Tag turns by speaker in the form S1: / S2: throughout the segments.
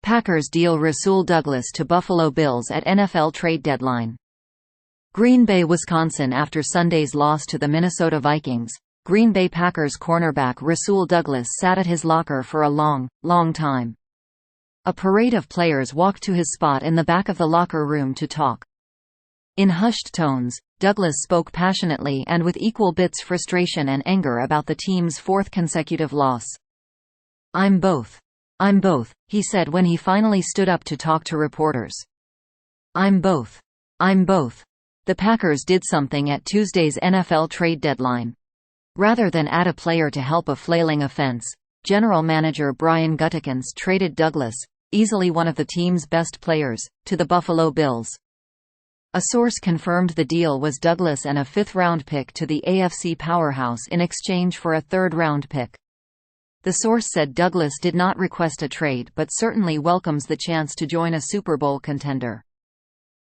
S1: Packers deal Rasul Douglas to Buffalo Bills at NFL trade deadline. Green Bay, Wisconsin. After Sunday's loss to the Minnesota Vikings, Green Bay Packers cornerback Rasul Douglas sat at his locker for a long time. A parade of players walked to his spot in the back of the locker room to talk. In hushed tones, Douglas spoke passionately and with equal bits frustration and anger about the team's fourth consecutive loss. I'm both, he said when he finally stood up to talk to reporters. I'm both. The Packers did something at Tuesday's NFL trade deadline. Rather than add a player to help a flailing offense, general manager Brian Gutekunst traded Douglas, easily one of the team's best players, to the Buffalo Bills. A source confirmed the deal was Douglas and a fifth-round pick to the AFC powerhouse in exchange for a third-round pick. The source said Douglas did not request a trade but certainly welcomes the chance to join a Super Bowl contender.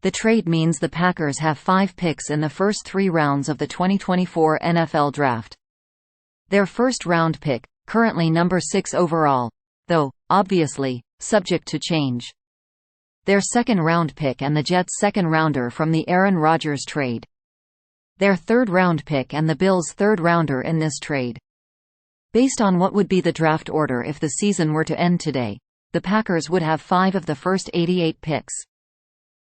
S1: The trade means the Packers have 5 picks in the first 3 rounds of the 2024 NFL Draft. Their first-round pick, currently number 6 overall, though, obviously, subject to change. Their second-round pick and the Jets' second-rounder from the Aaron Rodgers trade. Their third-round pick and the Bills' third-rounder in this trade. Based on what would be the draft order if the season were to end today, the Packers would have 5 of the first 88 picks.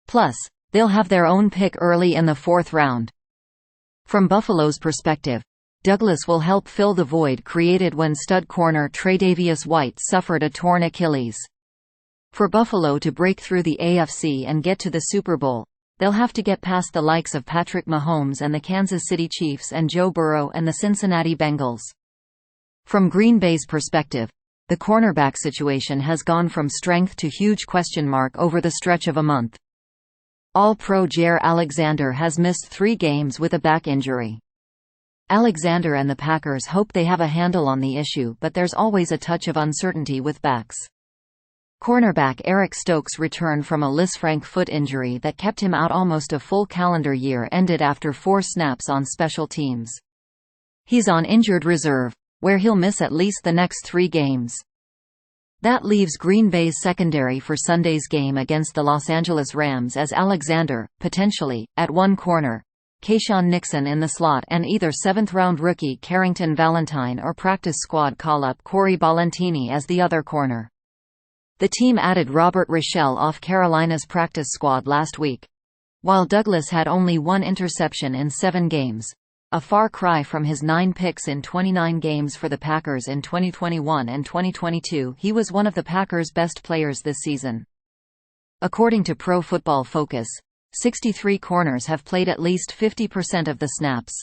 S1: Plus, they'll have their own pick early in the 4th round. From Buffalo's perspective, Douglas will help fill the void created when stud corner Tre'Davious White suffered a torn Achilles. For Buffalo to break through the AFC and get to the Super Bowl, they'll have to get past the likes of Patrick Mahomes and the Kansas City Chiefs and Joe Burrow and the Cincinnati Bengals. From Green Bay's perspective, the cornerback situation has gone from strength to huge question mark over the stretch of a month. All-Pro Jaire Alexander has missed 3 games with a back injury. Alexander and the Packers hope they have a handle on the issue, but there's always a touch of uncertainty with backs. Cornerback Eric Stokes' return from a Lisfranc foot injury that kept him out almost a full calendar year ended after 4 snaps on special teams. He's on injured reserve, where he'll miss at least the next 3 games. That leaves Green Bay's secondary for Sunday's game against the Los Angeles Rams as Alexander, potentially, at one corner, Keyshawn Nixon in the slot and either 7th-round rookie Carrington Valentine or practice squad call-up Corey Ballentini as the other corner. The team added Robert Rochelle off Carolina's practice squad last week. While Douglas had only 1 interception in 7 games, a far cry from his 9 picks in 29 games for the Packers in 2021 and 2022, he was one of the Packers' best players this season. According to Pro Football Focus, 63 corners have played at least 50% of the snaps.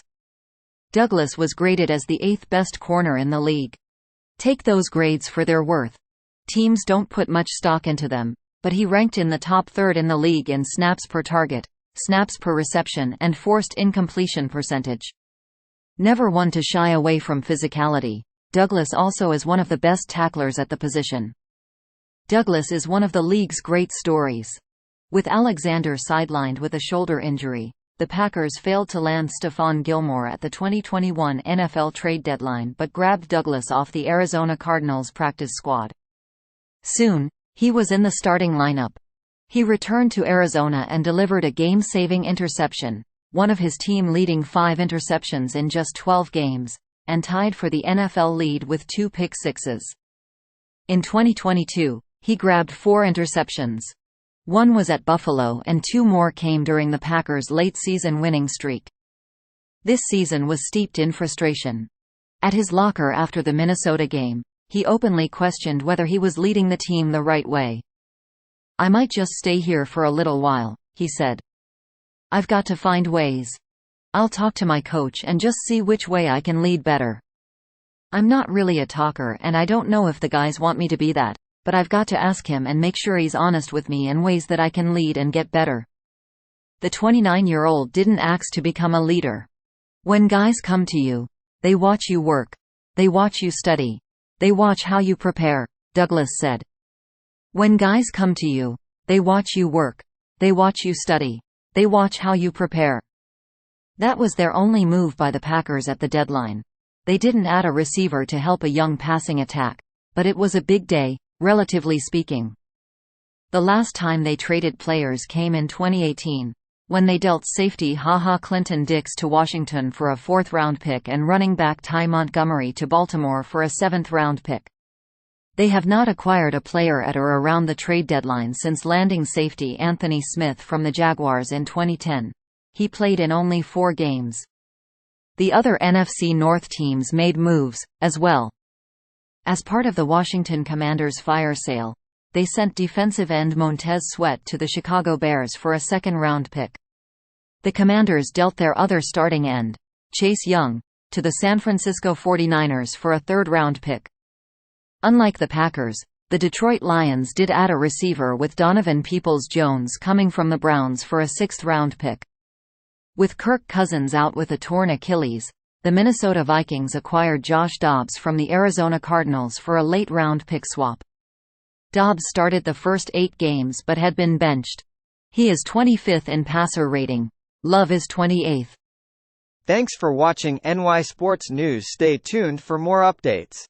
S1: Douglas was graded as the 8th best corner in the league. Take those grades for their worth. Teams don't put much stock into them, but he ranked in the top 3rd in the league in snaps per target, snaps per reception and forced incompletion percentage. Never one to shy away from physicality, Douglas also is one of the best tacklers at the position. Douglas is one of the league's great stories. With Alexander sidelined with a shoulder injury, the Packers failed to land Stephon Gilmore at the 2021 NFL trade deadline but grabbed Douglas off the Arizona Cardinals practice squad. Soon, he was in the starting lineup. He returned to Arizona and delivered a game-saving interception, one of his team-leading 5 interceptions in just 12 games, and tied for the NFL lead with 2 pick-sixes. In 2022, he grabbed 4 interceptions. 1 was at Buffalo and 2 more came during the Packers' late-season winning streak. This season was steeped in frustration. At his locker after the Minnesota game, he openly questioned whether he was leading the team the right way. "I might just stay here for a little while," he said. "I've got to find ways. I'll talk to my coach and just see which way I can lead better. I'm not really a talker and I don't know if the guys want me to be that, but I've got to ask him and make sure he's honest with me in ways that I can lead and get better." The 29-year-old didn't ask to become a leader. "When guys come to you, they watch you work. They watch you study. They watch how you prepare," Douglas said. "When guys come to you, they watch you work. They watch you study. They watch how you prepare." That was their only move by the Packers at the deadline. They didn't add a receiver to help a young passing attack, but it was a big day, relatively speaking. The last time they traded players came in 2018, when they dealt safety HaHa Clinton Dix to Washington for a 4th-round pick and running back Ty Montgomery to Baltimore for a 7th-round pick. They have not acquired a player at or around the trade deadline since landing safety Anthony Smith from the Jaguars in 2010. He played in only 4 games. The other NFC North teams made moves, as well. As part of the Washington Commanders' fire sale, they sent defensive end Montez Sweat to the Chicago Bears for a 2nd-round pick. The Commanders dealt their other starting end, Chase Young, to the San Francisco 49ers for a 3rd-round pick. Unlike the Packers, the Detroit Lions did add a receiver with Donovan Peoples-Jones coming from the Browns for a 6th-round pick. With Kirk Cousins out with a torn Achilles, the Minnesota Vikings acquired Josh Dobbs from the Arizona Cardinals for a late-round pick swap. Dobbs started the first 8 games but had been benched. He is 25th in passer rating. Love is 28th.
S2: Thanks for watching NY Sports News. Stay tuned for more updates.